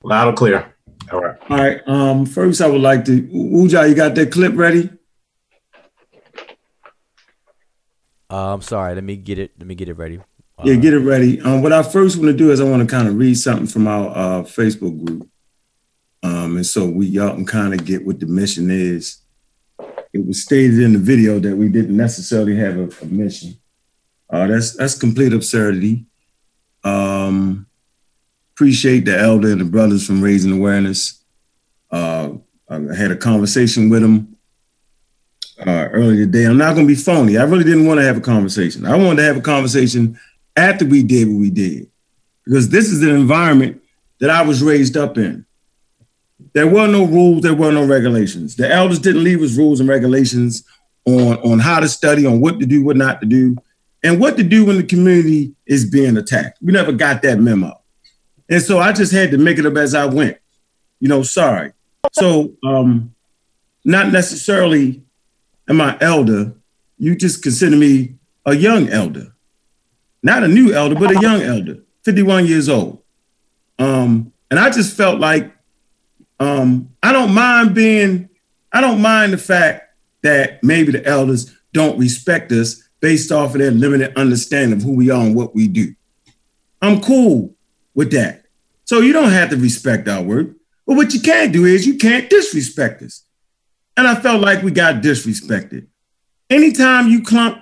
Loud and clear. All right. All right. First, I would like to, Uja, you got that clip ready? I'm sorry. Let me get it. Let me get it ready. Yeah, get it ready. What I first want to do is I want to kind of read something from our Facebook group. And so y'all can kind of get what the mission is. It was stated in the video that we didn't necessarily have a mission. That's complete absurdity. Appreciate the elder and the brothers from raising awareness. I had a conversation with them earlier today. I'm not going to be phony. I really didn't want to have a conversation. I wanted to have a conversation after we did what we did, because this is an environment that I was raised up in. There were no rules. There were no regulations. The elders didn't leave us rules and regulations on how to study, on what to do, what not to do, and what to do when the community is being attacked. We never got that memo. And so I just had to make it up as I went. Sorry. So not necessarily am I elder. You just consider me a young elder. Not a new elder, but a young elder, 51 years old. And I just felt like I don't mind the fact that maybe the elders don't respect us based off of their limited understanding of who we are and what we do. I'm cool with that. So you don't have to respect our work. But what you can't do is you can't disrespect us. And I felt like we got disrespected. Anytime you clump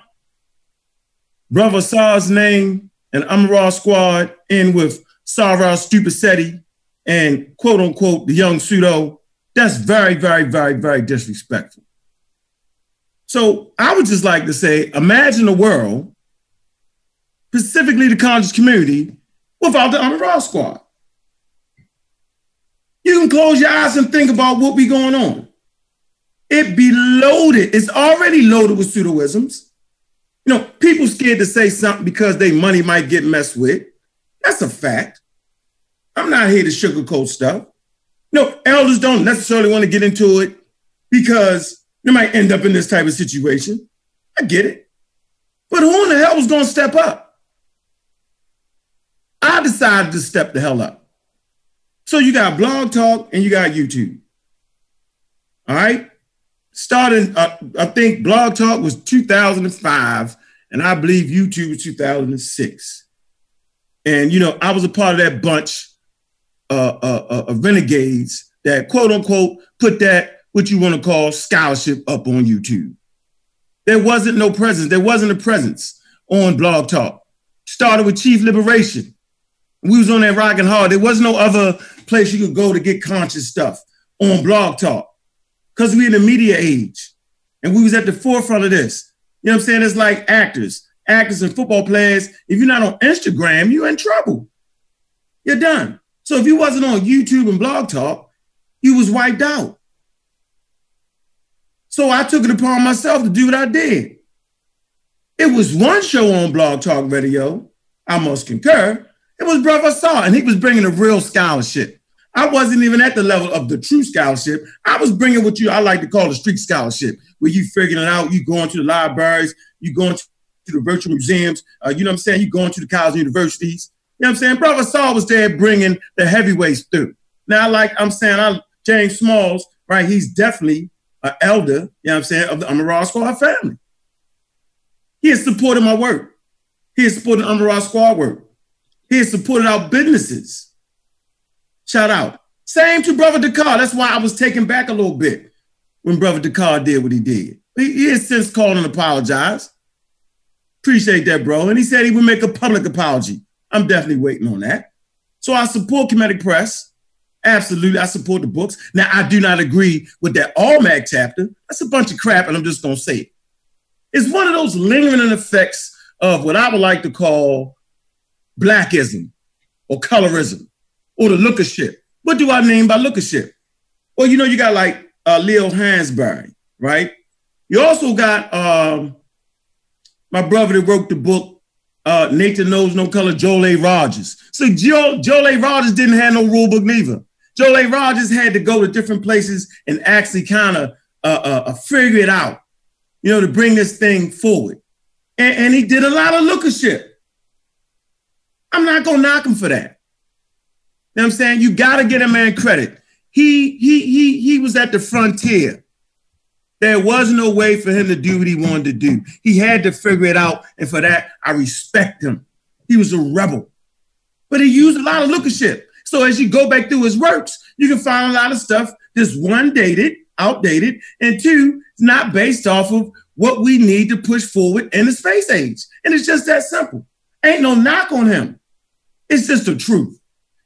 Brother Saw's name and Amaral Squad in with Sarah Stupicetti and quote unquote the young pseudo, that's very, very, very, very disrespectful. So I would just like to say, imagine a world, specifically the conscious community, without the Amaral Squad. You can close your eyes and think about what be going on. It be loaded. It's already loaded with pseudoisms. People scared to say something because their money might get messed with. That's a fact. I'm not here to sugarcoat stuff. Elders don't necessarily want to get into it because they might end up in this type of situation. I get it. But who in the hell was going to step up? I decided to step the hell up. So you got Blog Talk and you got YouTube. All right? Starting, I think Blog Talk was 2005, and I believe YouTube was 2006. And, I was a part of that bunch of renegades that, quote unquote, put that, what you want to call, scholarship up on YouTube. There wasn't no presence. There wasn't a presence on Blog Talk. Started with Chief Liberation. We was on that rocking hard. There was no other place you could go to get conscious stuff on Blog Talk. Because we're in the media age and we was at the forefront of this. You know what I'm saying? It's like actors and football players. If you're not on Instagram, you're in trouble. You're done. So if you wasn't on YouTube and Blog Talk, you was wiped out. So I took it upon myself to do what I did. It was one show on Blog Talk Radio, I must concur. It was Brother Saw, and he was bringing a real scholarship. I wasn't even at the level of the true scholarship. I was bringing what I like to call the street scholarship, where you figuring it out, you going to the libraries, you going to the virtual museums, you know what I'm saying? You going to the college universities. You know what I'm saying? Brother Saul was there bringing the heavyweights through. Now, James Smalls, right? He's definitely an elder, you know what I'm saying, of the Amaral Squad family. He has supported my work. He has supported Amaral Squad work. He has supported our businesses. Shout out. Same to Brother Dakar. That's why I was taken back a little bit when Brother Dakar did what he did. He has since called and apologized. Appreciate that, bro. And he said he would make a public apology. I'm definitely waiting on that. So I support Comedic Press. Absolutely. I support the books. Now, I do not agree with that All-Mag chapter. That's a bunch of crap, and I'm just going to say it. It's one of those lingering effects of what I would like to call blackism or colorism. Or the lookership. What do I mean by lookership? Well, you got like Leo Hansberry, right? You also got my brother that wrote the book, Nature Knows No Color, Joel A. Rogers. So Joel A. Rogers didn't have no rule book neither. Joel A. Rogers had to go to different places and actually kind of figure it out, to bring this thing forward. And he did a lot of lookership. I'm not going to knock him for that. know what I'm saying? You got to get a man credit. He was at the frontier. There was no way for him to do what he wanted to do. He had to figure it out. And for that, I respect him. He was a rebel. But he used a lot of lookership. So as you go back through his works, you can find a lot of stuff that's one, dated, outdated, and two, it's not based off of what we need to push forward in the space age. And it's just that simple. Ain't no knock on him. It's just the truth.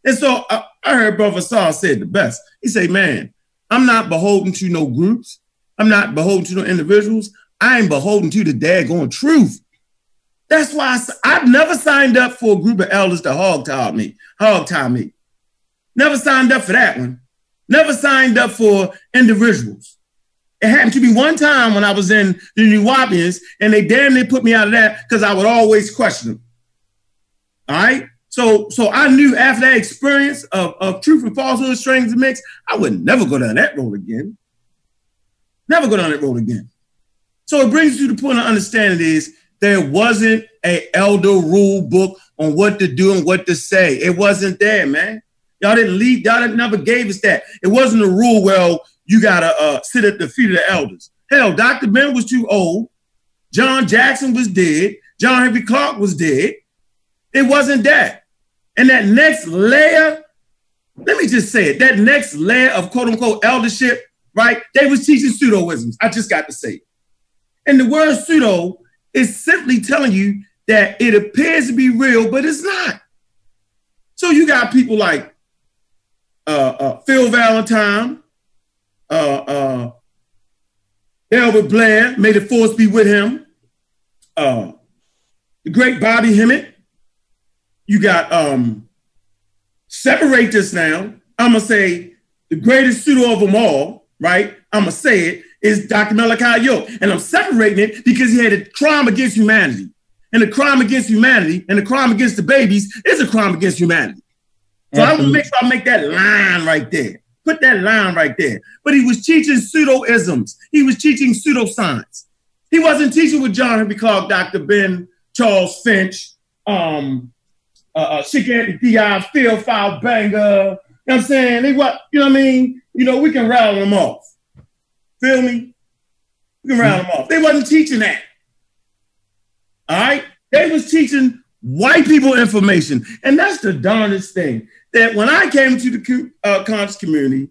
And so I heard Brother Saul said the best. He said, man, I'm not beholden to no groups. I'm not beholden to no individuals. I ain't beholden to the daggone truth. That's why I've never signed up for a group of elders to hog tie me. Never signed up for that one. Never signed up for individuals. It happened to me one time when I was in the New Wapians, and they damn near put me out of that because I would always question them. All right? So I knew after that experience of truth and falsehood, strings and mix, I would never go down that road again. Never go down that road again. So it brings you to the point of understanding is there wasn't an elder rule book on what to do and what to say. It wasn't there, man. Y'all never gave us that. It wasn't a rule, well, you got to sit at the feet of the elders. Hell, Dr. Ben was too old. John Jackson was dead. John Henry Clark was dead. It wasn't that. And that next layer, let me just say it, that next layer of quote unquote eldership, right? They was teaching pseudoisms. I just got to say it. And the word pseudo is simply telling you that it appears to be real, but it's not. So you got people like Phil Valentine, Elbert Blair, may the force be with him, the great Bobby Hemmett. You got, separate this now. I'm going to say the greatest pseudo of them all, right? I'm going to say it, is Dr. Malachi York. And I'm separating it because he had a crime against humanity. And the crime against humanity and the crime against the babies is a crime against humanity. So I want to make sure I make that line right there. Put that line right there. But he was teaching pseudoisms. He was teaching pseudoscience. He wasn't teaching with John Henry Clark, Dr. Ben, Charles Finch, Chick Anthony Diaz, Phil Foul Banger. You know what I'm saying? You know what I mean? You know, we can rattle them off. Feel me? We can rattle them off. They wasn't teaching that. All right? They was teaching white people information. And that's the darndest thing. That when I came to the conscious community,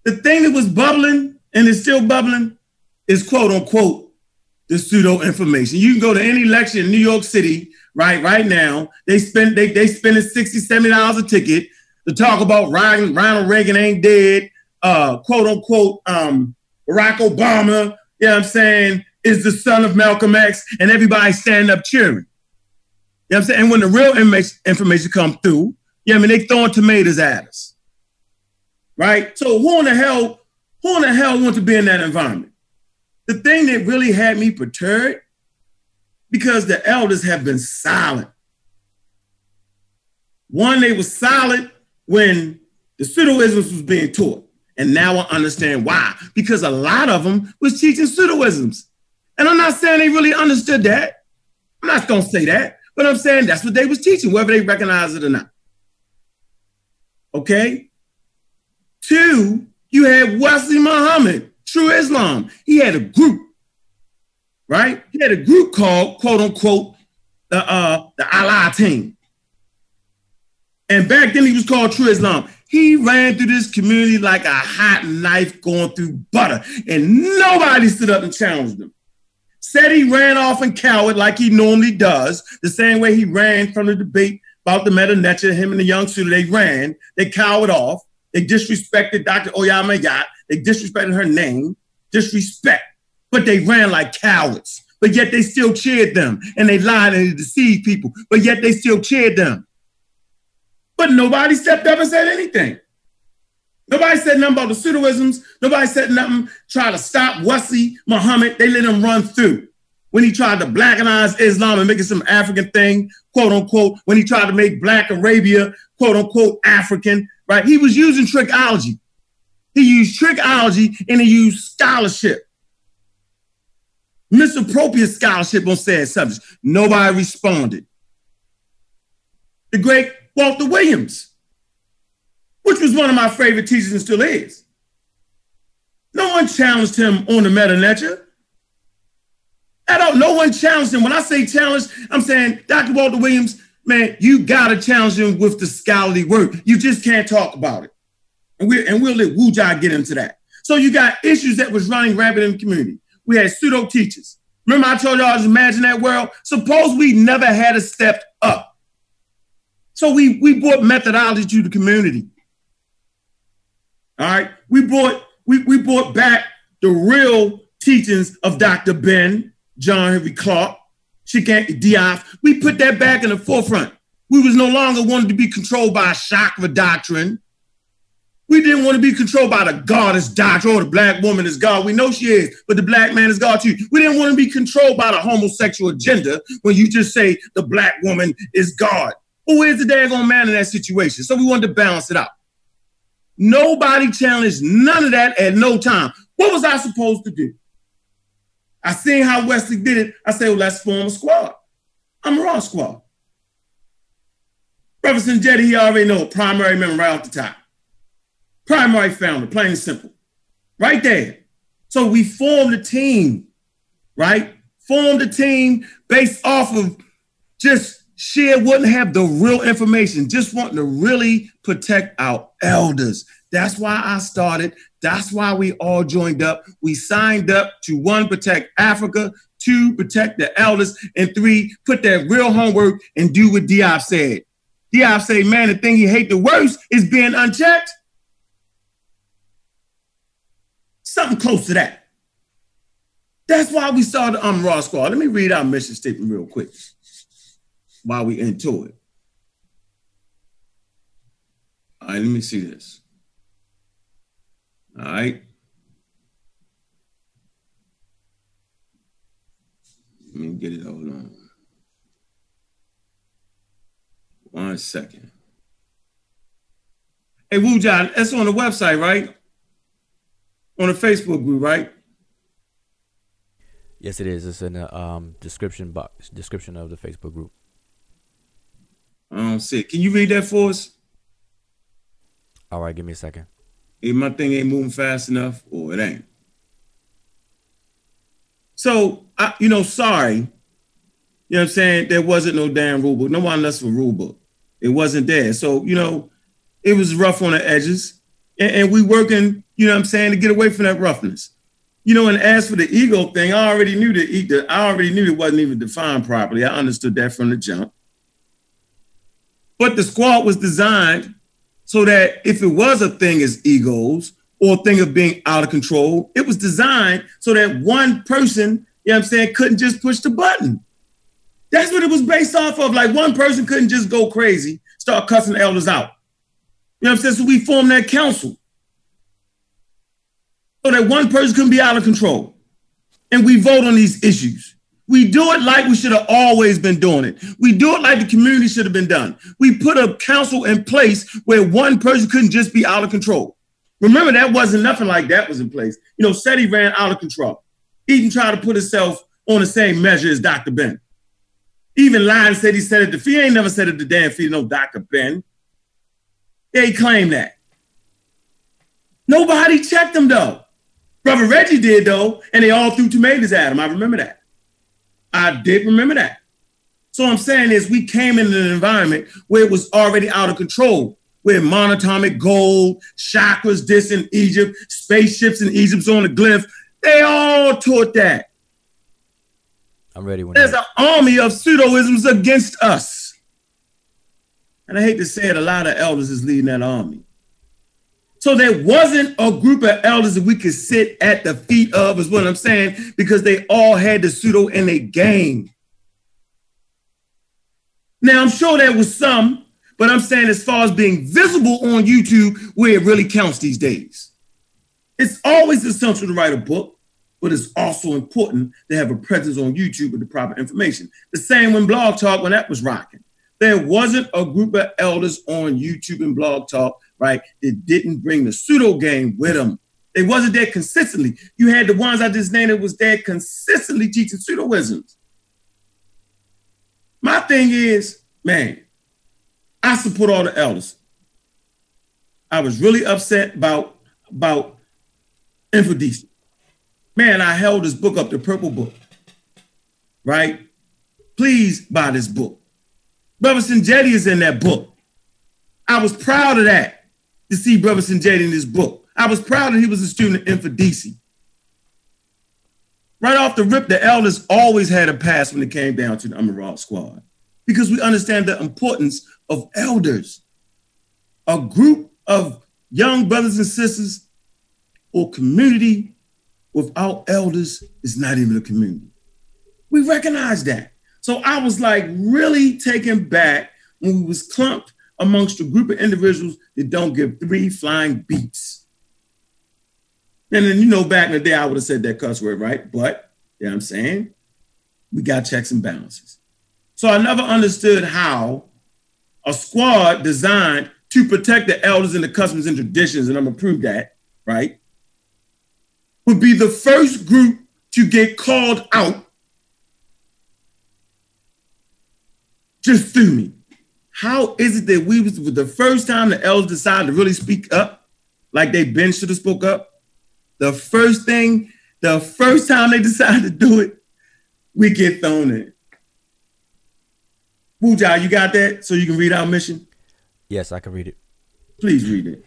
the thing that was bubbling and is still bubbling is quote unquote the pseudo information. You can go to any lecture in New York City right now. They spending $60, $70 a ticket to talk about Ronald Reagan ain't dead, quote unquote Barack Obama, you know what I'm saying, is the son of Malcolm X, and everybody standing up cheering. You know what I'm saying? And when the real information come through, yeah, I mean, they throwing tomatoes at us, right? So who in the hell want to be in that environment? The thing that really had me perturbed, because the elders have been silent. One, they were silent when the pseudoisms was being taught. And now I understand why. Because a lot of them was teaching pseudoisms. And I'm not saying they really understood that. I'm not going to say that. But I'm saying that's what they was teaching, whether they recognize it or not. Okay? Two, you had Wesley Muhammad, True Islam. He had a group, right? He had a group called, quote unquote, the Allah Team. And back then he was called True Islam. He ran through this community like a hot knife going through butter, and nobody stood up and challenged him. Said he ran off and cowered like he normally does, the same way he ran from the debate about the Meta Necha, him and the young shooter. They ran, they cowered off, they disrespected Dr. Oyama-Yat, they disrespected her name, disrespect, but they ran like cowards. But yet they still cheered them, and they lied and they deceived people, but yet they still cheered them. But nobody stepped up and said anything. Nobody said nothing about the pseudoisms. Nobody said nothing, try to stop Wesley Muhammad. They let him run through. When he tried to blackenize Islam and make it some African thing, quote unquote, when he tried to make Black Arabia, quote unquote, African, right? He was using trickology. He used trickology and he used scholarship. Misappropriate scholarship on said subjects. Nobody responded. The great Walter Williams, one of my favorite teachers and still is. No one challenged him on the meta lecture. No one challenged him. When I say challenged, I'm saying, Dr. Walter Williams, man, you got to challenge him with the scholarly work. You just can't talk about it. And we'll let Wu-Jai get into that. So you got issues that was running rampant in the community. We had pseudo teachers. Remember I told y'all to imagine that world? Suppose we never had a step up. So we brought methodology to the community. All right. We brought back the real teachings of Dr. Ben, John Henry Clark, Diop. We put that back in the forefront. We was no longer wanted to be controlled by a chakra doctrine. We didn't want to be controlled by the goddess doctrine, or the black woman is God. We know she is, but the black man is God too. We didn't want to be controlled by the homosexual agenda when you just say the black woman is God. Well, where's the daggone man in that situation? So we wanted to balance it out. Nobody challenged none of that at no time. What was I supposed to do? I seen how Wesley did it. I said, well, let's form a squad. I'm a raw squad. Brother Sinjetti, he already know, primary member right off the top. Primary founder, plain and simple. Right there. So we formed a team, right? Formed a team based off of just wouldn't have the real information, just wanting to really protect our elders. That's why I started. That's why we all joined up. We signed up to 1, protect Africa, 2, protect the elders, and 3, put that real homework and do what Diop said. Diop said, man, the thing he hate the worst is being unchecked. Something close to that. That's why we started the Raw Squad. Let me read our mission statement real quick while we into it. All right, let me see this. All right. Let me get it. Hold on. 1 second. Hey, Wu-Jai, that's on the website, right? On the Facebook group, right? Yes, it is. It's in the description of the Facebook group. I don't see it. Can you read that for us? All right, give me a second. If my thing ain't moving fast enough, or it ain't. So, sorry. You know what I'm saying? There wasn't no damn rule book. No one left for rule book. It wasn't there. So, it was rough on the edges. And we working, to get away from that roughness. And as for the ego thing, I already knew it wasn't even defined properly. I understood that from the jump. But the squad was designed so that if it was a thing as egos or a thing of being out of control, it was designed so that one person, couldn't just push the button. That's what it was based off of. Like one person couldn't just go crazy, start cussing the elders out. So we formed that council so that one person couldn't be out of control. And we vote on these issues. We do it like we should have always been doing it. We do it like the community should have been done. We put a council in place where one person couldn't just be out of control. Remember, that wasn't nothing like that was in place. SETI ran out of control. Even tried to put himself on the same measure as Dr. Ben. Even lied and said he said it to feet. He ain't never said it to damn feet, no Dr. Ben. They claim that. Nobody checked him, though. Brother Reggie did, though, and they all threw tomatoes at him. I remember that. I did remember that. So what I'm saying is we came into an environment where it was already out of control, where monatomic gold, chakras, this in Egypt, spaceships in Egypt's on the glyph. They all taught that. I'm ready. There's an army of pseudoisms against us. And I hate to say it, a lot of elders is leading that army. So there wasn't a group of elders that we could sit at the feet of, is what I'm saying, because they all had the pseudo in their game. Now, I'm sure there was some, but I'm saying as far as being visible on YouTube, where it really counts these days. It's always essential to write a book, but it's also important to have a presence on YouTube with the proper information. The same when Blog Talk, when that was rocking. There wasn't a group of elders on YouTube and Blog Talk, right, that didn't bring the pseudo game with them. They wasn't there consistently. You had the ones I just named that was there consistently teaching pseudoisms. My thing is, man, I support all the elders. I was really upset about Mfundishi. Man, I held this book up, the purple book, right? Please buy this book. Brother Sinjeti is in that book. I was proud of that, to see Brother Sinjeti in this book. I was proud that he was a student at Mfundishi. Right off the rip, the elders always had a pass when it came down to the Amaral Squad, because we understand the importance of elders. A group of young brothers and sisters or community without elders is not even a community. We recognize that. So I was like really taken back when we was clumped amongst a group of individuals that don't give 3 flying beats. And then, you know, back in the day, I would have said that cuss word, right? But, you know what I'm saying? We got checks and balances. So I never understood how a squad designed to protect the elders and the customs and traditions, and I'm gonna prove that, right, would be the first group to get called out just through me. How is it that we was the first time the elders decided to really speak up, like they been should have spoke up? The first time they decided to do it, we get thrown in. Wuja, you got that? So you can read our mission? Yes, I can read it. Please read it.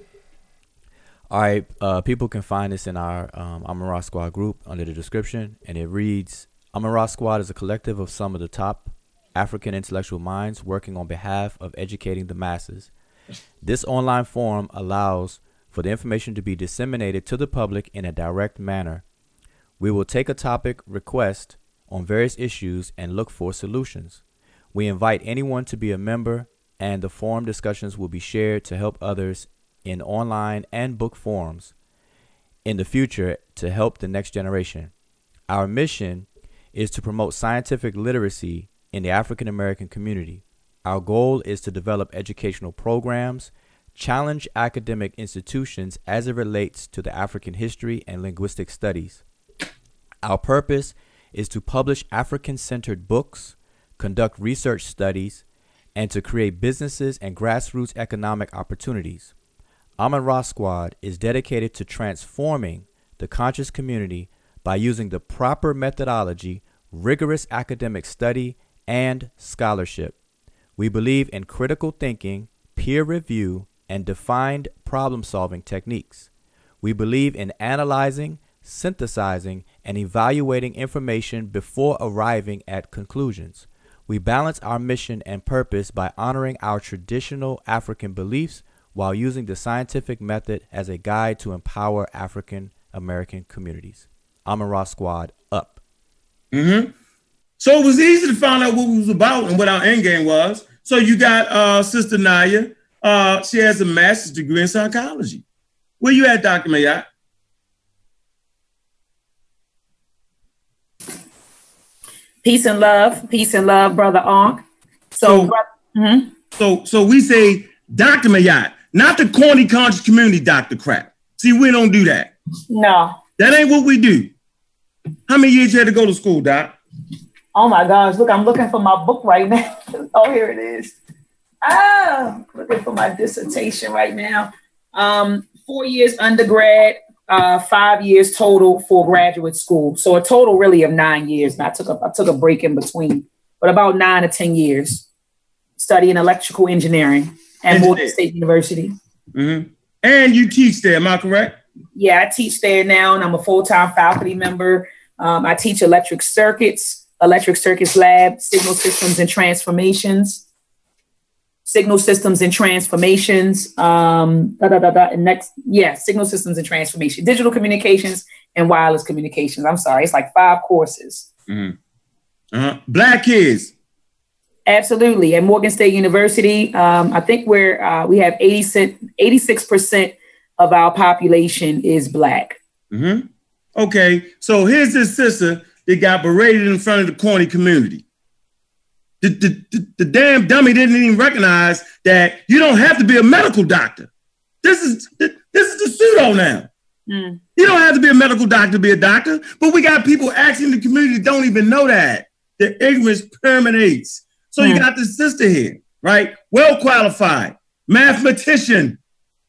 All right, people can find this in our Amara Squad group under the description, and it reads, Amara Squad is a collective of some of the top African intellectual minds working on behalf of educating the masses. This online forum allows for the information to be disseminated to the public in a direct manner. We will take a topic request on various issues and look for solutions. We invite anyone to be a member, and the forum discussions will be shared to help others in online and book forums in the future to help the next generation. Our mission is to promote scientific literacy in the African American community. Our goal is to develop educational programs, challenge academic institutions as it relates to the African history and linguistic studies. Our purpose is to publish African-centered books, conduct research studies, and to create businesses and grassroots economic opportunities. Amun-Ra Squad is dedicated to transforming the conscious community by using the proper methodology, rigorous academic study, and scholarship. We believe in critical thinking, peer review, and defined problem-solving techniques. We believe in analyzing, synthesizing, and evaluating information before arriving at conclusions. We balance our mission and purpose by honoring our traditional African beliefs while using the scientific method as a guide to empower African American communities. Amun-Ra Squad up. So it was easy to find out what we was about and what our end game was. So you got Sister Naya. She has a master's degree in psychology. Where you at, Dr. Mayat? Peace and love, Brother Ankh. So we say Dr. Mayat, not the corny conscious community Dr. Crap. See, we don't do that. No. That ain't what we do. How many years you had to go to school, Doc? Oh my gosh, look, I'm looking for my book right now. Oh, here it is. Looking for my dissertation right now. 4 years undergrad, 5 years total for graduate school. So a total really of 9 years. And I took a break in between, but about 9 to 10 years studying electrical engineering at Morgan State University. And you teach there, am I correct? Yeah, I teach there now, and I'm a full-time faculty member. I teach electric circuits lab, signal systems and transformations. Signal systems and transformation, digital communications and wireless communications. I'm sorry, it's like 5 courses. Black kids. Absolutely. At Morgan State University, I think we have 86% of our population is Black. Okay, so here's this sister that got berated in front of the corny community. The damn dummy didn't even recognize that you don't have to be a medical doctor. This is the pseudo now. You don't have to be a medical doctor to be a doctor, but we got people asking the community that don't even know that. The ignorance permeates. So you got this sister here, right? Well qualified, mathematician,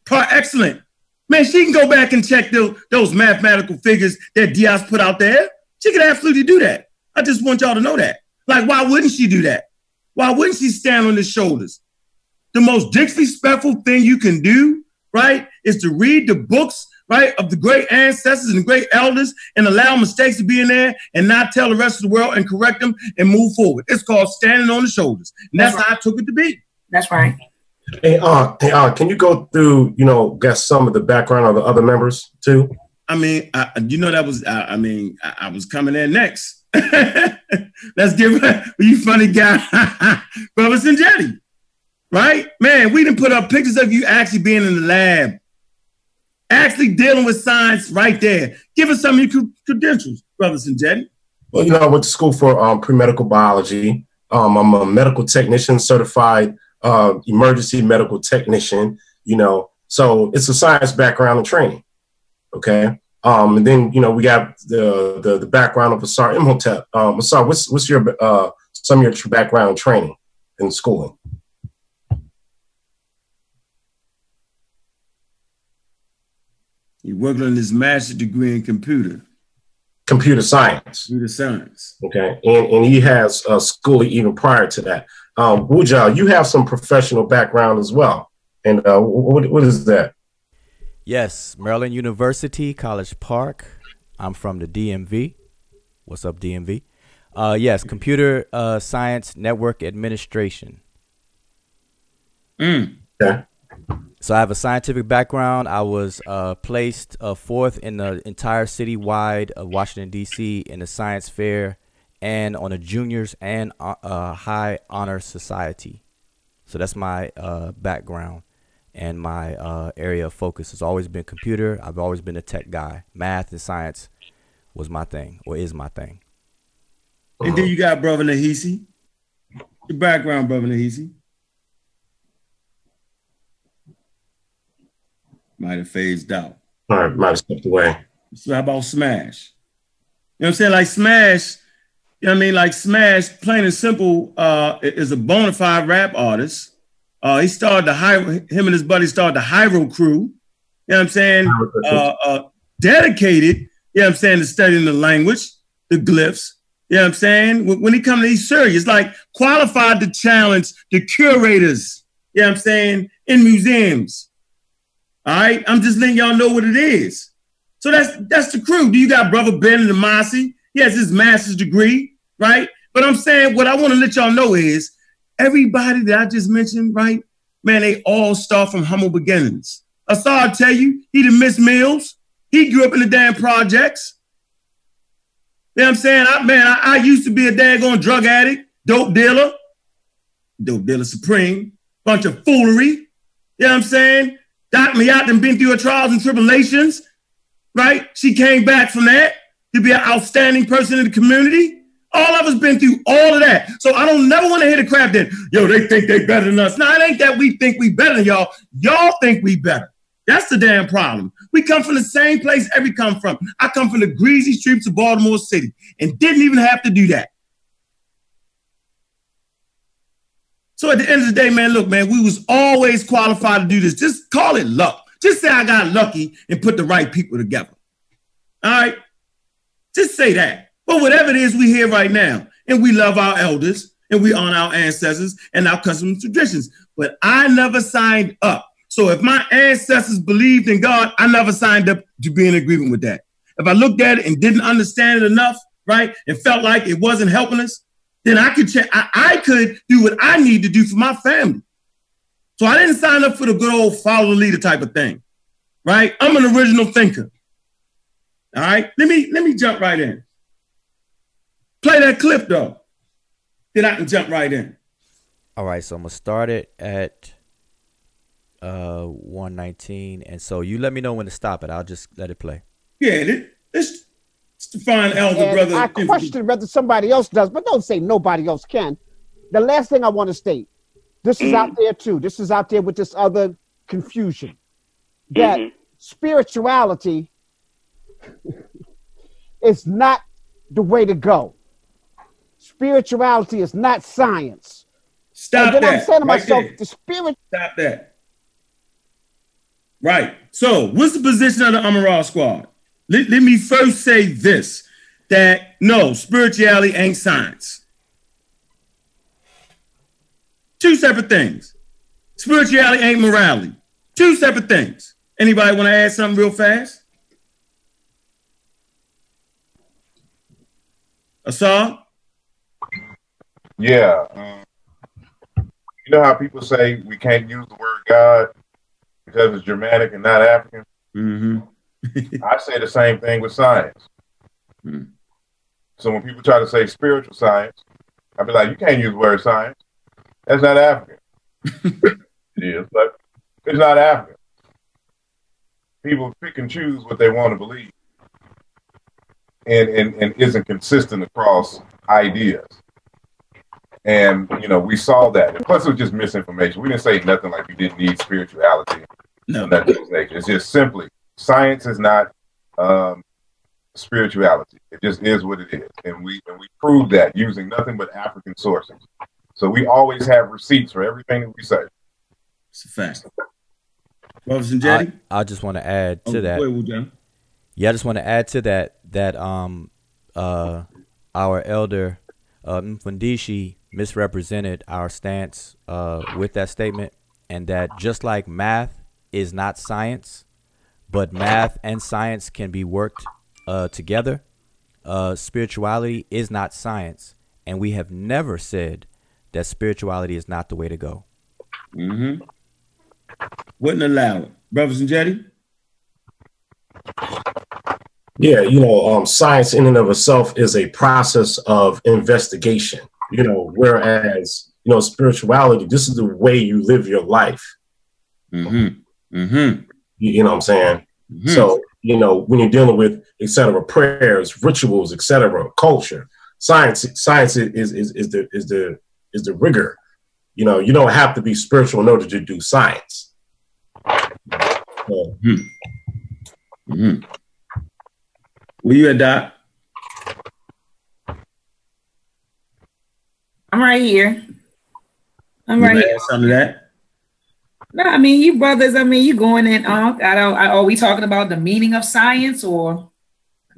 par excellent. Man, she can go back and check those mathematical figures that Diaz put out there. She could absolutely do that. I just want y'all to know that. Like, why wouldn't she do that? Why wouldn't she stand on his shoulders? The most disrespectful thing you can do, right, is to read the books, right, of the great ancestors and the great elders and allow mistakes to be in there and not tell the rest of the world and correct them and move forward. It's called standing on the shoulders. And that's how I took it to be. That's right. Hey, can you go through, guess some of the background of the other members too? I mean, I was coming in next. Let's get you funny guy, Brother Sinjetti, right? Man, we didn't put up pictures of you actually being in the lab, actually dealing with science right there. Give us some of your credentials, Brother Sinjetti. Well, I went to school for pre-medical biology. I'm a medical technician, certified emergency medical technician, so it's a science background and training. Okay. And then, we got the background of Asar Imhotep. Asar, what's your, some of your background and training in schooling? You're working on this master's degree in computer Science. Computer science. Okay. And he has schooling even prior to that. Wujal, you have some professional background as well. And what is that? Yes, Maryland University, College Park. I'm from the DMV. What's up, DMV? Yes, computer science network administration. Okay. So I have a scientific background. I was placed fourth in the entire citywide of Washington, D.C. in the science fair and on a juniors and high honor society. So that's my background. And my area of focus has always been computer. I've always been a tech guy. Math and science was my thing, or is my thing. And then you got Brother Nahisi. Your background, Brother Nahisi. Might have phased out. All right, might have stepped away. So how about Smash? You know what I'm saying? Like Smash, like Smash, plain and simple, is a bona fide rap artist. He started him and his buddy started the Hyro crew. You know what I'm saying? Dedicated, you know what I'm saying, to studying the language, the glyphs. You know what I'm saying? When he comes, he's serious, like qualified to challenge the curators, you know what I'm saying, in museums. All right, I'm just letting y'all know what it is. So that's the crew. Do you got Brother Ben and the Masi? He has his master's degree, right? But I'm saying what I want to let y'all know is everybody that I just mentioned, right? Man, they all start from humble beginnings. Asar, I tell you, he done missed meals. He grew up in the damn projects. You know what I'm saying? I used to be a daggone drug addict, dope dealer supreme, bunch of foolery. You know what I'm saying? Doc Miat done been through her trials and tribulations, right? She came back from that to be an outstanding person in the community. All of us been through all of that. So I don't never want to hear the crap that, they think they better than us. No, it ain't that we think we better than y'all. Y'all think we better. That's the damn problem. We come from the same place every come from. I come from the greasy streets of Baltimore City and didn't even have to do that. So at the end of the day, man, look, man, we was always qualified to do this. Just call it luck. Just say I got lucky and put the right people together. All right? Just say that. But whatever it is, we here right now. And we love our elders and we honor our ancestors and our customs and traditions. But I never signed up. So if my ancestors believed in God, I never signed up to be in agreement with that. If I looked at it and didn't understand it enough, right, and felt like it wasn't helping us, then I could do what I need to do for my family. So I didn't sign up for the good old follow the leader type of thing, right? I'm an original thinker. All right, let me jump right in. Play that clip though. Then I can jump right in. All right, so I'm gonna start it at 119, and so you let me know when to stop it. I'll just let it play. Yeah, it's the fine elder brother. I question whether somebody else does, but don't say nobody else can. The last thing I want to state, this is out there too. This is out there with this other confusion that spirituality is not the way to go. Spirituality is not science. Stop and then that. I'm saying to myself, there. the spirit. Stop that. Right. So what's the position of the Amara Squad? Let me first say this, that no, spirituality ain't science. Two separate things. Spirituality ain't morality. Two separate things. Anybody want to add something real fast? Asad? Yeah. You know how people say we can't use the word God because it's Germanic and not African? Mm-hmm. I say the same thing with science. Mm. So when people try to say spiritual science, I be like, you can't use the word science. That's not African. It is, but it's not African. People pick and choose what they want to believe and isn't consistent across ideas. And, you know, we saw that. And plus, it was just misinformation. We didn't say nothing like we didn't need spirituality. No. It's just simply, science is not spirituality. It just is what it is. And we prove that using nothing but African sources. So we always have receipts for everything that we say. It's a fact. Robinson Jetty? I just want to add to that. Ahead, yeah, I just want to add to that our elder Mfundishi misrepresented our stance with that statement, and that just like math is not science, but math and science can be worked together, spirituality is not science, and we have never said that spirituality is not the way to go. Mm-hmm. Wouldn't allow it. Brothers and Jetty? Yeah, you know, science in and of itself is a process of investigation, you know, whereas, you know, spirituality, this is the way you live your life. Mm-hmm. Mm-hmm. You know what I'm saying? Mm-hmm. So, you know, when you're dealing with, et cetera, prayers, rituals, et cetera, culture, science is the rigor. You know, you don't have to be spiritual in order to do science. So, mm-hmm. Where you at, Doc? I'm right here. I'm right here. Something to that? No, I mean, you brothers, I mean, you going in, are we talking about the meaning of science, or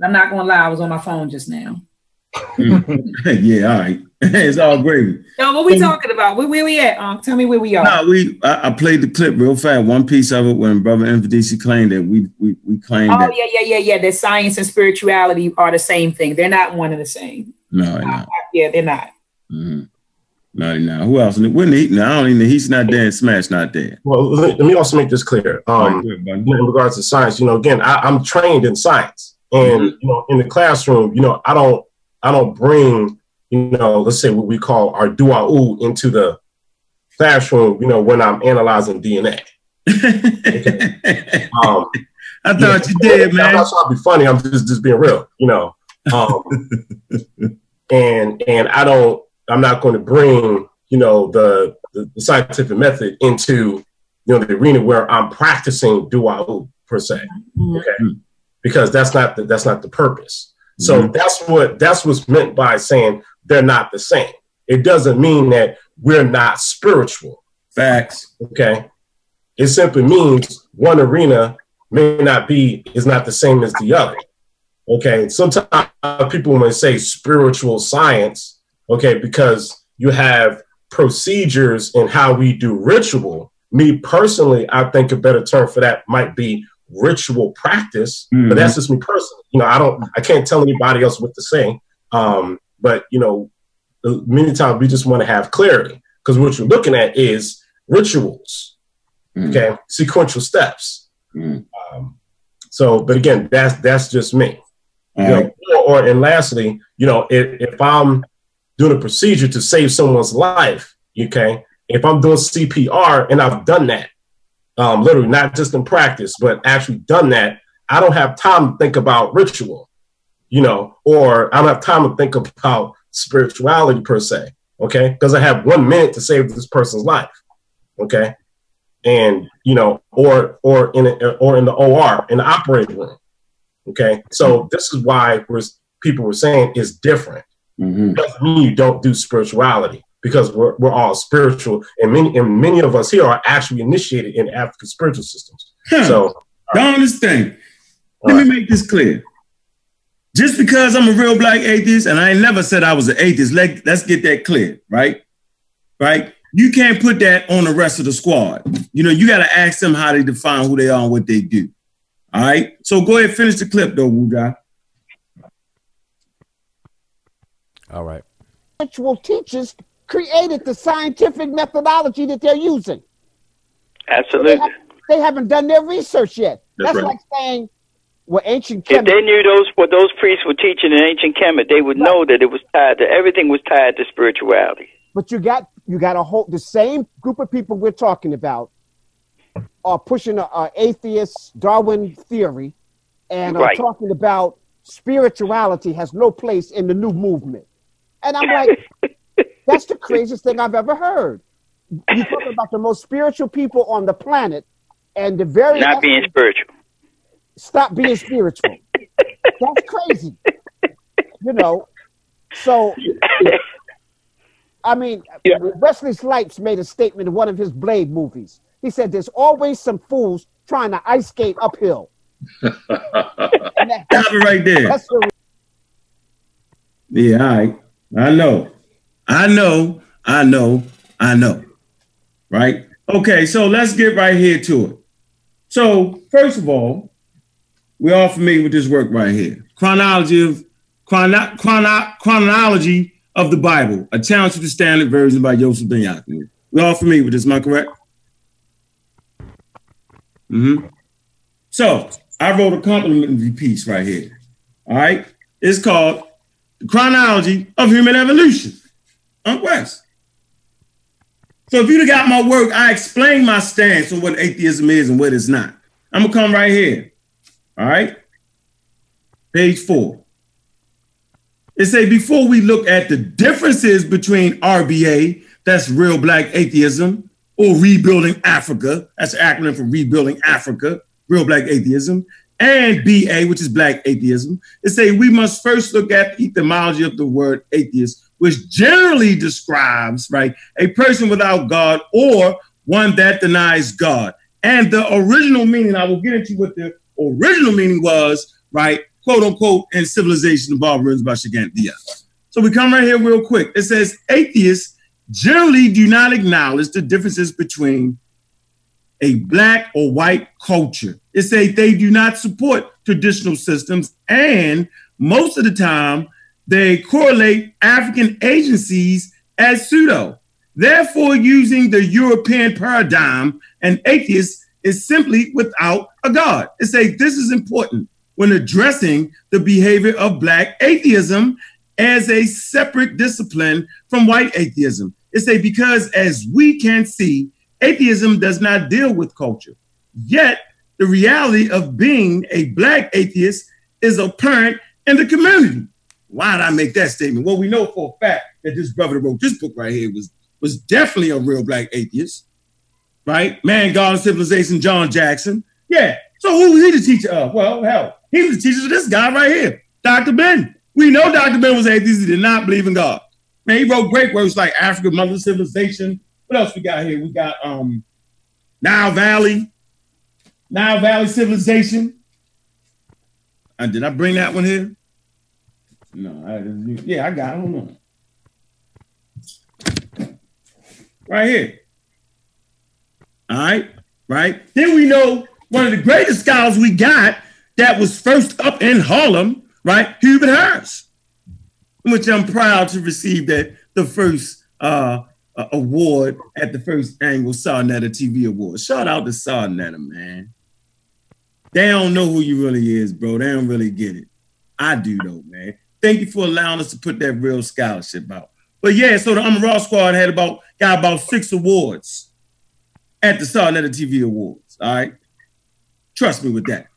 I'm not going to lie, I was on my phone just now. Yeah, all right. It's all gravy. No, what we talking about? Where we at, Tell me where we are. No, I played the clip real fast. One piece of it when Brother Mfundishi claimed that we claimed that. Oh, yeah. That science and spirituality are the same thing. They're not one and the same. No, they're not. Yeah, they're not. Mm-hmm. No, they're not. Who else? When the heat? No, I don't even. The heat's not there. And Smash not there. Well, let me also make this clear. In regards to science, you know, again, I'm trained in science, and you know, in the classroom, you know, I don't bring, you know, let's say what we call our dua'u into the classroom, you know, when I'm analyzing DNA. Okay. I thought you did, man. I'm not trying to be funny. I'm just being real, you know. And I'm not going to bring, you know, the scientific method into, you know, the arena where I'm practicing dua'u per se. Okay. Because that's not the purpose. So that's what's meant by saying they're not the same. It doesn't mean that we're not spiritual. Facts. Okay. It simply means one arena is not the same as the other. Okay. Sometimes people may say spiritual science, okay, because you have procedures in how we do ritual. Me personally, I think a better term for that might be ritual practice, but that's just me personally. You know, I can't tell anybody else what to say. But you know, many times we just want to have clarity, because what you're looking at is rituals, okay, sequential steps. So, but again, that's just me. You know, and lastly, you know, if I'm doing a procedure to save someone's life, okay, if I'm doing CPR and I've done that, literally not just in practice, but actually done that, I don't have time to think about ritual, you know, or I don't have time to think about spirituality per se, okay, because I have 1 minute to save this person's life, okay, and you know, or in the OR, in the operating room, okay. So this is why people were saying it's different. It doesn't mean you don't do spirituality, because we're all spiritual, and many of us here are actually initiated in African spiritual systems. So don't understand. Let me make this clear. Just because I'm a real black atheist, and I ain't never said I was an atheist, let's get that clear, right? Right? You can't put that on the rest of the squad. You know, you got to ask them how they define who they are and what they do. All right? So go ahead, finish the clip, though, Wuja. All right. Spiritual teachers created the scientific methodology that they're using. Absolutely. They haven't done their research yet. That's right. like saying, well, ancient If Kemet. they knew what those priests were teaching in ancient Kemet, they would know that it was tied to everything was tied to spirituality. But you got a whole the same group of people we're talking about are pushing a atheist Darwin theory and are talking about spirituality has no place in the new movement. And I'm like, that's the craziest thing I've ever heard. You're talking about the most spiritual people on the planet and the very not being spiritual. Stop being spiritual. That's crazy. You know, so I mean, Wesley Snipes made a statement in one of his Blade movies. He said, "There's always some fools trying to ice skate uphill." Stop it right there. That's the yeah, all right. I know. Right? Okay, so let's get right here to it. So, first of all, we're all familiar with this work right here. Chronology of the Bible, a challenge to the standard version by Yosef Ben Yaakov. We're all familiar with this, am I correct? So, I wrote a complimentary piece right here. All right? It's called The Chronology of Human Evolution. Uncle West. So if you'd have got my work, I explain my stance on what atheism is and what it's not. I'm going to come right here. All right? Page 4. It say, before we look at the differences between RBA, that's real black atheism, or Rebuilding Africa, that's an acronym for Rebuilding Africa, real black atheism, and BA, which is black atheism, it say we must first look at the etymology of the word atheist, which generally describes, right, a person without God or one that denies God. And the original meaning, I will get into what the original meaning was, right, quote unquote, in Civilization of Barbarism by Shigant Diaz. So we come right here real quick. It says atheists generally do not acknowledge the differences between a black or white culture. It says they do not support traditional systems, and most of the time they correlate African agencies as pseudo. Therefore, using the European paradigm, an atheist is simply without a God. It says this is important when addressing the behavior of black atheism as a separate discipline from white atheism. It says because as we can see, atheism does not deal with culture. Yet, the reality of being a black atheist is apparent in the community. Why did I make that statement? Well, we know for a fact that this brother that wrote this book right here was definitely a real black atheist, right? Man, God, and Civilization, John Jackson. Yeah, so who was he the teacher of? Well, hell, he was the teacher of this guy right here, Dr. Ben. We know Dr. Ben was atheist. He did not believe in God. Man, he wrote great works like Africa, Mother Civilization. What else we got here? We got Nile Valley Civilization. Did I bring that one here? No, I got it. Hold on. Right here. All right, right. Then we know one of the greatest scholars we got that was first up in Harlem, right? Hubert Harris, which I'm proud to receive the first award at the first annual Sarnetta TV Awards. Shout out to Sarnetta, man. They don't know who you really is, bro. They don't really get it. I do, though, man. Thank you for allowing us to put that real scholarship out. But yeah, so the Raw Squad got about 6 awards at the Sarnetta TV Awards, all right? Trust me with that.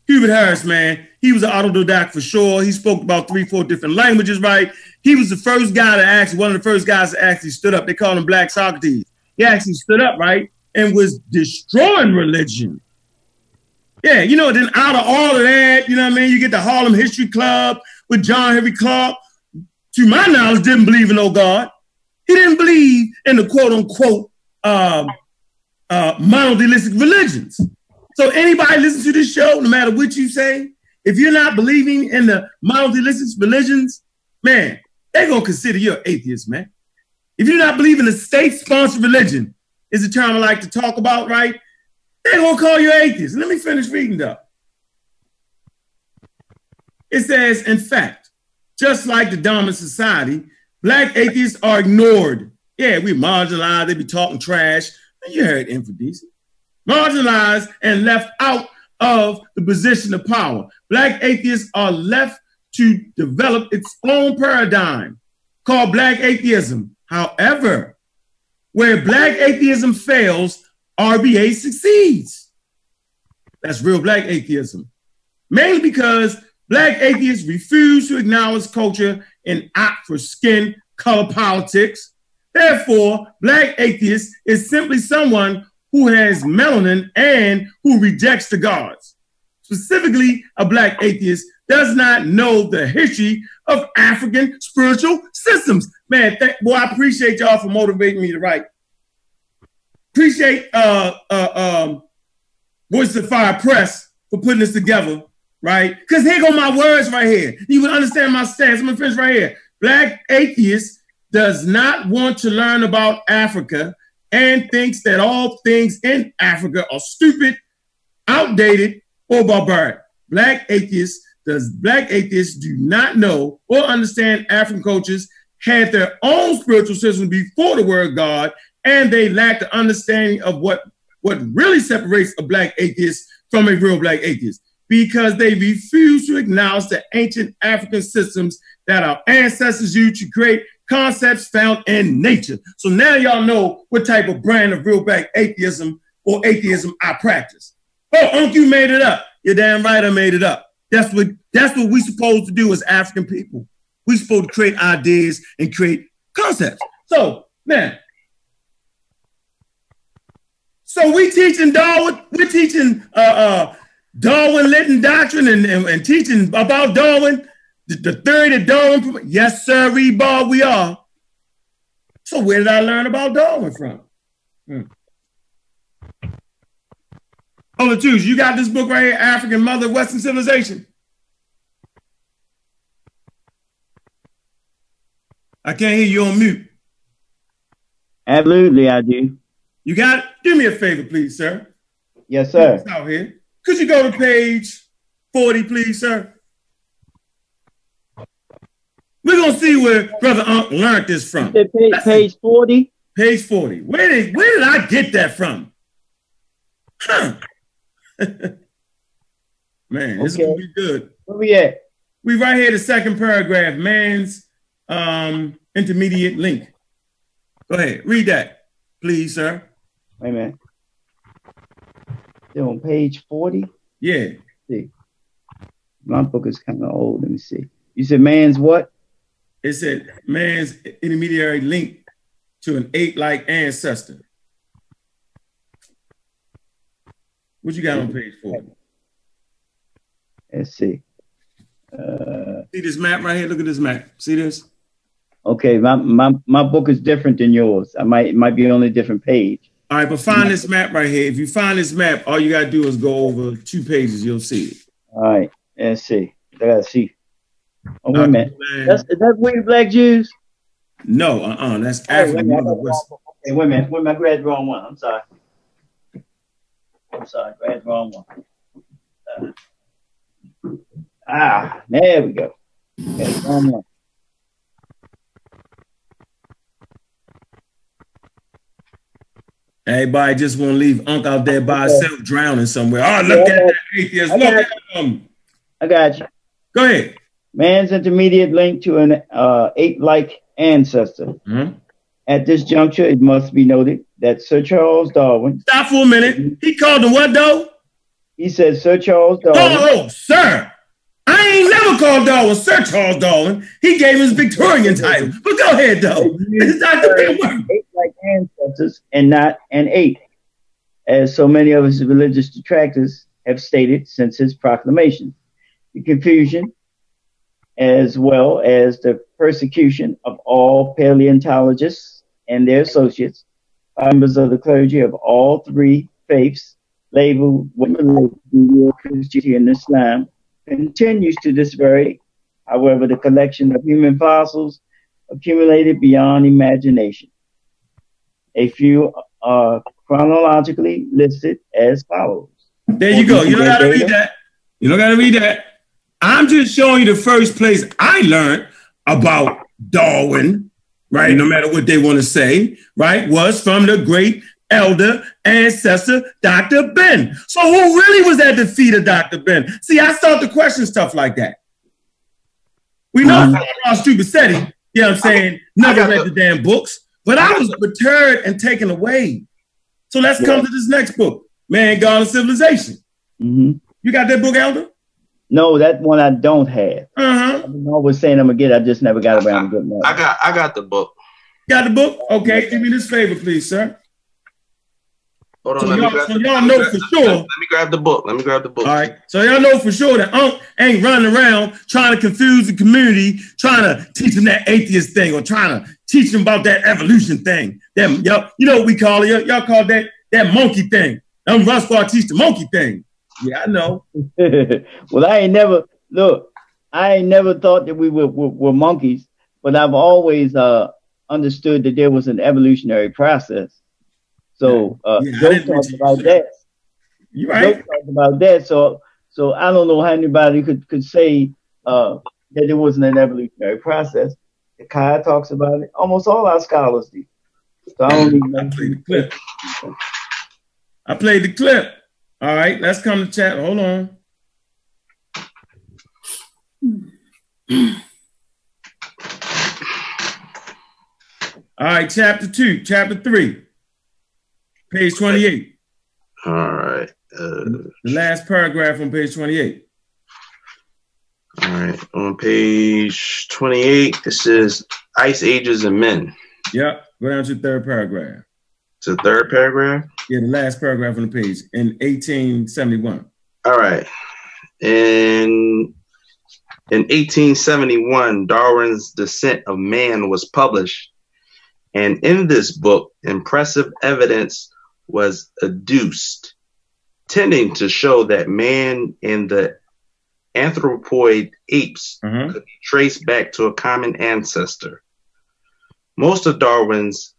Hubert Harris, man, he was an autodidact for sure. He spoke about 3-4 different languages, right? He was the first guy one of the first guys that actually stood up. They called him Black Socrates. He actually stood up, right? And was destroying religion. Yeah, you know, then out of all of that, you know what I mean? You get the Harlem History Club with John Henry Clark. To my knowledge, didn't believe in no God. He didn't believe in the quote unquote monotheistic religions. So anybody listen to this show, no matter what you say, if you're not believing in the monotheistic religions, man, they're going to consider you an atheist, man. If you're not believing the state-sponsored religion is the term I like to talk about, right? They're going to call you atheist. Let me finish reading though. It says, in fact, just like the dominant society, Black atheists are ignored. Yeah, we marginalized. They be talking trash. You heard Mfundishi. Marginalized and left out of the position of power. Black atheists are left to develop its own paradigm called Black atheism. However, where Black atheism fails, RBA succeeds. That's real Black atheism. Mainly because Black atheists refuse to acknowledge culture and opt for skin color politics. Therefore, Black atheist is simply someone who has melanin and who rejects the gods. Specifically, a Black atheist does not know the history of African spiritual systems. Man, boy, I appreciate y'all for motivating me to write. Appreciate Voice of Fire Press for putting this together, right? Because here go my words right here. You would understand my stance. I'm gonna finish right here. Black atheist does not want to learn about Africa and thinks that all things in Africa are stupid, outdated, or barbaric. Black atheists do not know or understand African cultures had their own spiritual system before the word God, and they lack the understanding of what really separates a Black atheist from a real Black atheist, because they refuse to acknowledge the ancient African systems that our ancestors used to create concepts found in nature. So now y'all know what type of brand of real Black atheism or atheism I practice. Oh, Ankh, you made it up. You're damn right I made it up. That's what we supposed to do as African people. We supposed to create ideas and create concepts. So now, we teaching Darwin, we're teaching Darwin-Lytton doctrine and teaching about Darwin, the theory that Darwin, yes, sir, Bob, we are. So where did I learn about Darwin from? Oh, the truth, you got this book right here, African Mother of Western Civilization. I can't hear you on mute. Absolutely, I do. You got it? Do me a favor, please, sir. Yes, sir. Out here. Could you go to page 40, please, sir? We're going to see where Brother Ankh learned this from. Page 40? Page 40. Where did I get that from? Huh. Man, this is going to be good. Where we at? We right here, the second paragraph, man's intermediate link. Go ahead, read that, please, sir. Wait a minute. They're on page 40? Yeah. Let's see. My book is kind of old. Let me see. You said man's what? It said man's intermediary link to an ape-like ancestor. What you got on page 40? Let's see. See this map right here? Look at this map. See this? Okay, my book is different than yours. It might be on a different page. All right, but find this map right here. If you find this map, all you gotta do is go over 2 pages. You'll see it. All right, let's see. I gotta see. Oh, wait a minute. Is that We the Black Jews? No, that's African. Okay, wait a minute. I grabbed the wrong one. I'm sorry. I grabbed the wrong one. There we go. Okay, wrong one. Everybody just want to leave Ankh out there by himself, drowning somewhere. Oh, look at that atheist. Look at him. I got you. Go ahead. Man's intermediate link to an ape-like ancestor. Mm-hmm. At this juncture, it must be noted that Sir Charles Darwin... Stop for a minute. He called him what, though? He said Sir Charles Darwin... Oh, sir. I ain't never called Darwin Sir Charles Darwin. He gave him his Victorian title. But go ahead, though. It's not the big word. Ape-like ancestors and not an ape, as so many of his religious detractors have stated since his proclamation. The confusion, as well as the persecution of all paleontologists and their associates, members of the clergy of all 3 faiths, labeled Christianity and Islam continues to this very. However, the collection of human fossils accumulated beyond imagination. A few are chronologically listed as follows. There you go. You don't got to read that. You don't got to read that. I'm just showing you the first place I learned about Darwin, right? No matter what they want to say, right? Was from the great elder ancestor, Dr. Ben. So who really was at the feet of Dr. Ben? See, I start to question stuff like that. We know Stupid Seti, you know what I'm saying, never read the damn books, but I was perturbed and taken away. So let's come to this next book, Man, God, and Civilization. You got that book, Elder? No, that one I don't have. I'm always saying I'm gonna get it. I just never got around to getting it. I got the book. Got the book? Okay, do me this favor, please, sir. Hold on, So let me y'all know for sure. Let me grab the book. Let me grab the book. All right. So y'all know for sure that Ankh ain't running around trying to confuse the community, trying to teach them that atheist thing or trying to teach them about that evolution thing. Them, y'all, you know what we call it? Y'all call that monkey thing. Russ teach the monkey thing. Yeah, I know. Well, I ain't never thought that we were monkeys, but I've always understood that there was an evolutionary process. So Joe talked about that. You're right. Joe talked about that. So I don't know how anybody could say that there wasn't an evolutionary process. Kai talks about it. Almost all our scholars do. So I don't even know. I played the clip. I played the clip. All right, let's come to chat. Hold on. All right, chapter 2, chapter 3, page 28. All right. The last paragraph on page 28. All right, on page 28, it says Ice Ages and Men. Yep, go down to the third paragraph. To the third paragraph? Yeah, the last paragraph on the page in 1871. All right. In 1871, Darwin's Descent of Man was published. And in this book, impressive evidence was adduced, tending to show that man and the anthropoid apes could be traced back to a common ancestor. Most of Darwin's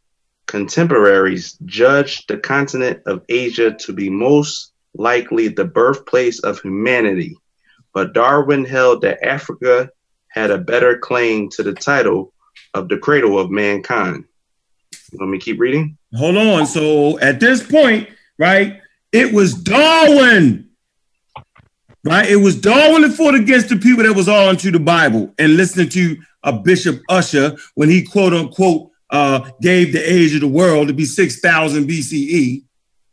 contemporaries judged the continent of Asia to be most likely the birthplace of humanity, but Darwin held that Africa had a better claim to the title of the cradle of mankind. Let me keep reading. Hold on. So at this point, right, it was Darwin. Right? It was Darwin that fought against the people that was all into the Bible and listening to a Bishop Usher when he quote unquote gave the age of the world to be 6,000 BCE.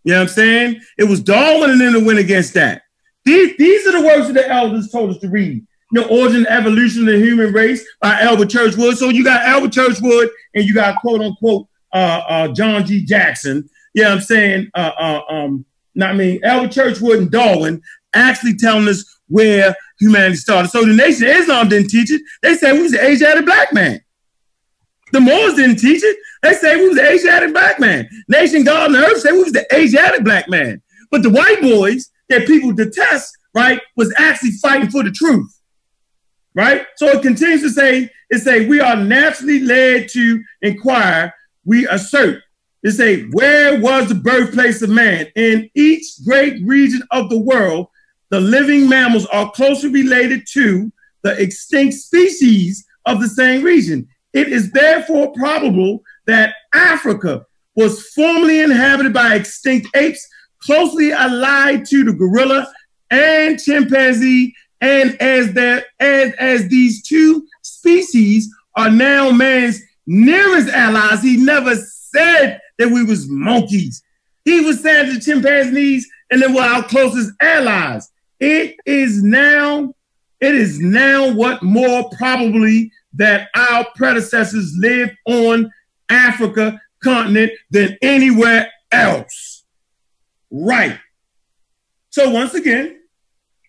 You know what I'm saying? It was Darwin and then it went against that. These are the words that the elders told us to read. You know, Origin and Evolution of the Human Race by Albert Churchwood. So you got Albert Churchwood and you got quote unquote John G. Jackson. You know what I'm saying? Albert Churchwood and Darwin actually telling us where humanity started. So the Nation of Islam didn't teach it. They said we was the Asiatic black man. The Moors didn't teach it. They say we was the Asiatic black man. Nation, God, and Earth say we was the Asiatic black man. But the white boys that people detest, right, was actually fighting for the truth, right? So it continues to say, we are naturally led to inquire, we assert. It say, where was the birthplace of man? In each great region of the world, the living mammals are closely related to the extinct species of the same region. It is therefore probable that Africa was formerly inhabited by extinct apes closely allied to the gorilla and chimpanzee, and as these two species are now man's nearest allies. He never said that we was monkeys. He was saying the chimpanzees and then we're our closest allies. It is now what more probably that our predecessors lived on Africa continent than anywhere else. Right. So once again,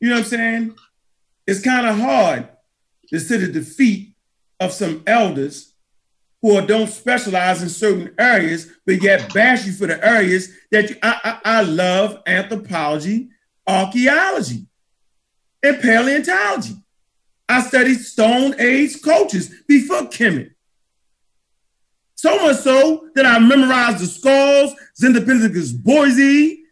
you know what I'm saying? It's kind of hard to sit at the feet of some elders who don't specialize in certain areas, but yet bash you for the areas that I love: anthropology, archaeology, and paleontology. I studied Stone Age cultures before Kemet. So much so that I memorized the skulls, Zinthopithecus boise,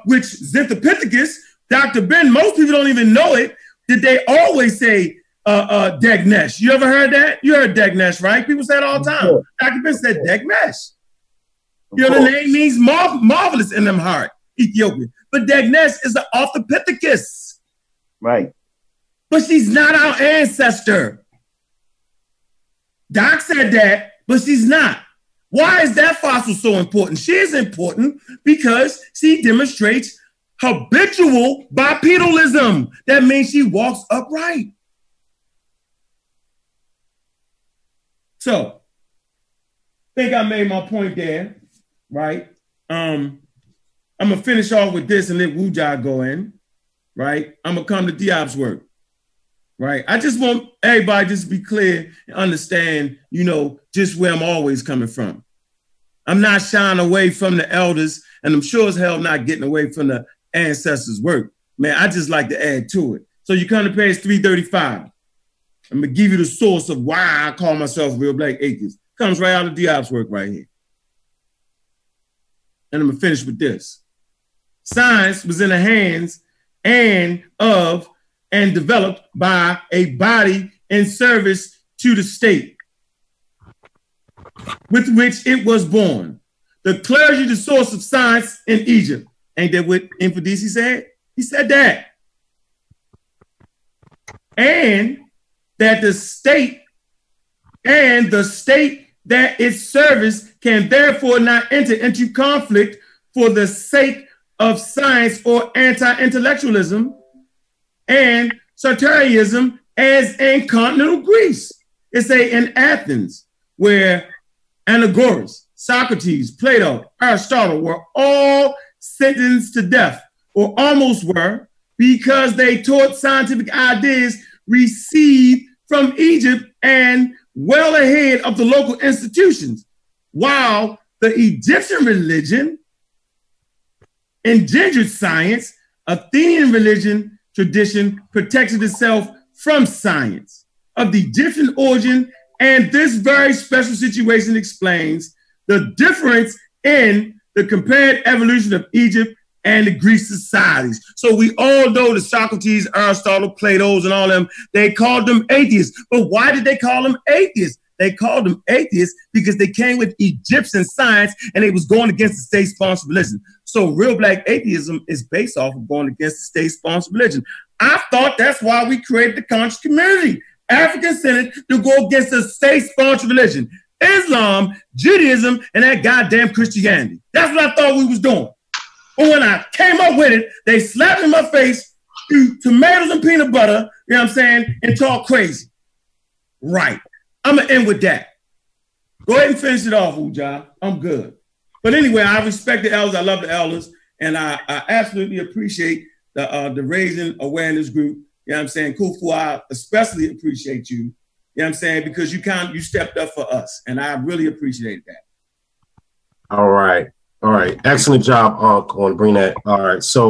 which Zinthopithecus, Dr. Ben, most people don't even know it, that they always say Degnesh. You ever heard that? You heard Degnesh, right? People say it all the time. Sure. Dr. Ben said Degnesh. You know, the name means marvelous in them heart, Ethiopia. But Degnesh is an Australopithecus. Right. But she's not our ancestor. Doc said that, but she's not. Why is that fossil so important? She is important because she demonstrates habitual bipedalism. That means she walks upright. So, I think I made my point there, right? I'm gonna finish off with this and let Wuja go in, right? I'm gonna come to Diop's work, right? I just want everybody just to be clear and understand, you know, just where I'm always coming from. I'm not shying away from the elders, and I'm sure as hell not getting away from the ancestors' work. Man, I just like to add to it. So you come to page 335. I'm gonna give you the source of why I call myself a real black atheist. Comes right out of Diop's work right here. And I'm gonna finish with this. Science was in the hands and developed by a body in service to the state with which it was born. The clergy, the source of science in Egypt. Ain't that what Mfundishi said? He said that. And that the state that its service can therefore not enter into conflict for the sake of science or anti-intellectualism and Sartorianism as in continental Greece. It's in Athens, where Anaxagoras, Socrates, Plato, Aristotle were all sentenced to death, or almost were, because they taught scientific ideas received from Egypt and well ahead of the local institutions, while the Egyptian religion engendered science. Athenian religion tradition protected itself from science of the Egyptian origin, and this very special situation explains the difference in the compared evolution of Egypt and the Greek societies. So we all know the Socrates, Aristotle, Plato's, and all them, they called them atheists. But why did they call them atheists? They called them atheists because they came with Egyptian science and they was going against the state-sponsored religion. So real black atheism is based off of going against the state-sponsored religion. I thought that's why we created the conscious community, African-centered, to go against the state-sponsored religion. Islam, Judaism, and that goddamn Christianity. That's what I thought we was doing. But when I came up with it, they slapped in my face, threw tomatoes and peanut butter, you know what I'm saying, and talk crazy. Right. I'm going to end with that. Go ahead and finish it off, Wuja. I'm good. But anyway, I respect the elders. I love the elders. And I absolutely appreciate the Raising Awareness group. You know what I'm saying? Kufu, I especially appreciate you. You know what I'm saying? Because you stepped up for us. And I really appreciate that. All right. Excellent job, on bringing that. All right. So